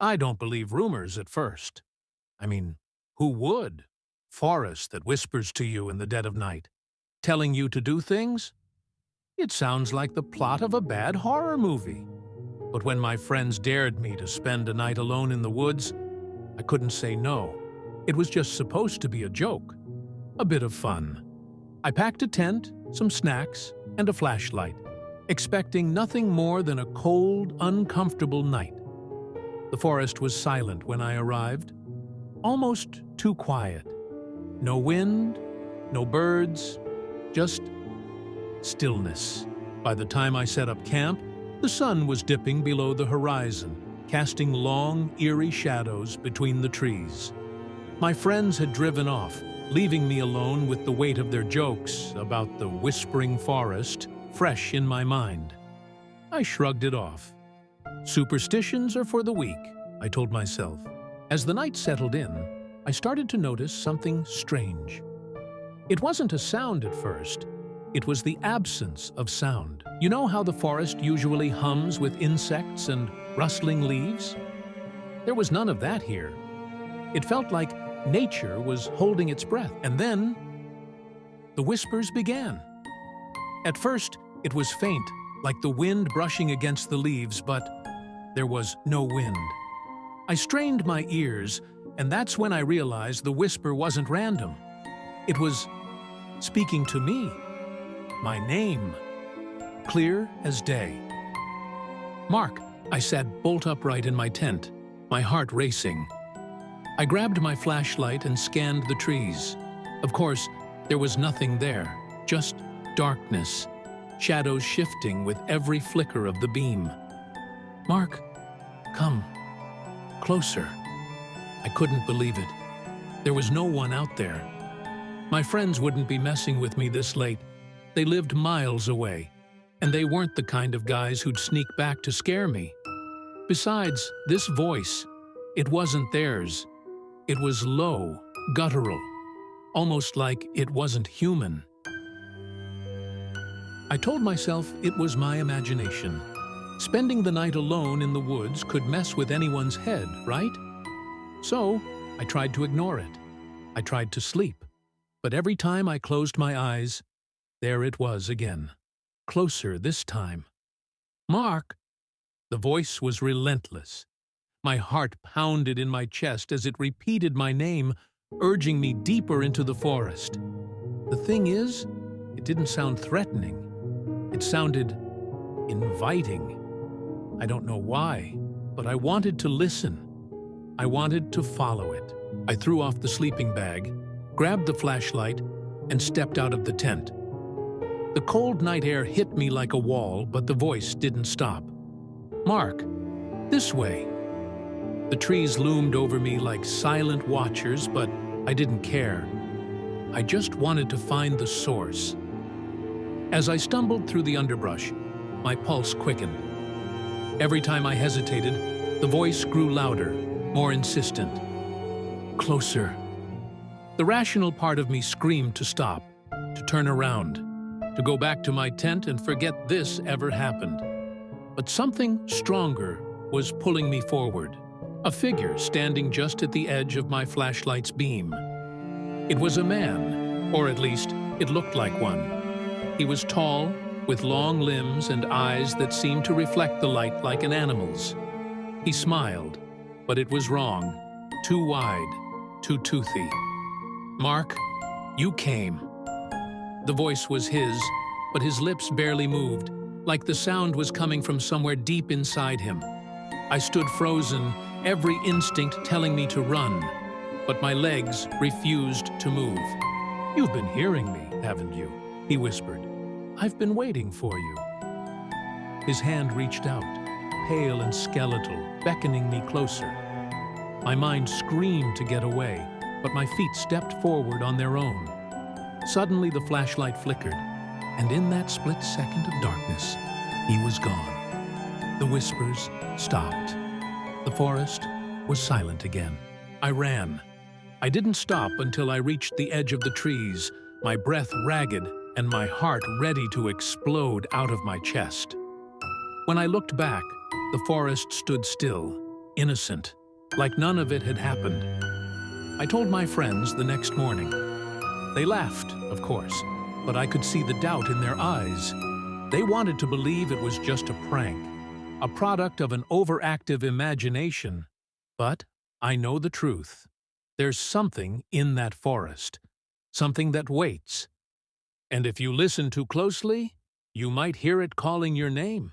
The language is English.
I don't believe rumors at first. I mean, who would? Forest that whispers to you in the dead of night, telling you to do things? It sounds like the plot of a bad horror movie. But when my friends dared me to spend a night alone in the woods, I couldn't say no. It was just supposed to be a joke, a bit of fun. I packed a tent, some snacks, and a flashlight, expecting nothing more than a cold, uncomfortable night. The forest was silent when I arrived, almost too quiet. No wind, no birds, just stillness. By the time I set up camp, the sun was dipping below the horizon, casting long, eerie shadows between the trees. My friends had driven off, leaving me alone with the weight of their jokes about the whispering forest fresh in my mind. I shrugged it off. Superstitions are for the weak, I told myself. As the night settled in, I started to notice something strange. It wasn't a sound at first. It was the absence of sound. You know how the forest usually hums with insects and rustling leaves? There was none of that here. It felt like nature was holding its breath. And then, the whispers began. At first, it was faint, like the wind brushing against the leaves, but there was no wind. I strained my ears, and that's when I realized the whisper wasn't random. It was speaking to me. My name. Clear as day. Mark, I sat bolt upright in my tent, my heart racing. I grabbed my flashlight and scanned the trees. Of course, there was nothing there, just darkness, shadows shifting with every flicker of the beam. Mark, come. Closer. I couldn't believe it. There was no one out there. My friends wouldn't be messing with me this late. They lived miles away, and they weren't the kind of guys who'd sneak back to scare me. Besides, this voice, it wasn't theirs. It was low, guttural, almost like it wasn't human. I told myself it was my imagination. Spending the night alone in the woods could mess with anyone's head, right? So, I tried to ignore it. I tried to sleep. But every time I closed my eyes, there it was again. Closer this time. Mark! The voice was relentless. My heart pounded in my chest as it repeated my name, urging me deeper into the forest. The thing is, it didn't sound threatening. It sounded inviting. I don't know why, but I wanted to listen. I wanted to follow it. I threw off the sleeping bag, grabbed the flashlight, and stepped out of the tent. The cold night air hit me like a wall, but the voice didn't stop. Mark, this way. The trees loomed over me like silent watchers, but I didn't care. I just wanted to find the source. As I stumbled through the underbrush, my pulse quickened. Every time I hesitated, the voice grew louder, more insistent. Closer. The rational part of me screamed to stop, to turn around, to go back to my tent and forget this ever happened. But something stronger was pulling me forward, a figure standing just at the edge of my flashlight's beam. It was a man, or at least it looked like one. He was tall, with long limbs and eyes that seemed to reflect the light like an animal's. He smiled, but it was wrong, too wide, too toothy. Mark, you came. The voice was his, but his lips barely moved, like the sound was coming from somewhere deep inside him. I stood frozen, every instinct telling me to run, but my legs refused to move. You've been hearing me, haven't you? He whispered. I've been waiting for you. His hand reached out, pale and skeletal, beckoning me closer. My mind screamed to get away, but my feet stepped forward on their own. Suddenly the flashlight flickered, and in that split second of darkness, he was gone. The whispers stopped. The forest was silent again. I ran. I didn't stop until I reached the edge of the trees, my breath ragged and my heart ready to explode out of my chest. When I looked back, the forest stood still, innocent, like none of it had happened. I told my friends the next morning. They laughed, of course, but I could see the doubt in their eyes. They wanted to believe it was just a prank, a product of an overactive imagination. But I know the truth. There's something in that forest, something that waits. And if you listen too closely, you might hear it calling your name.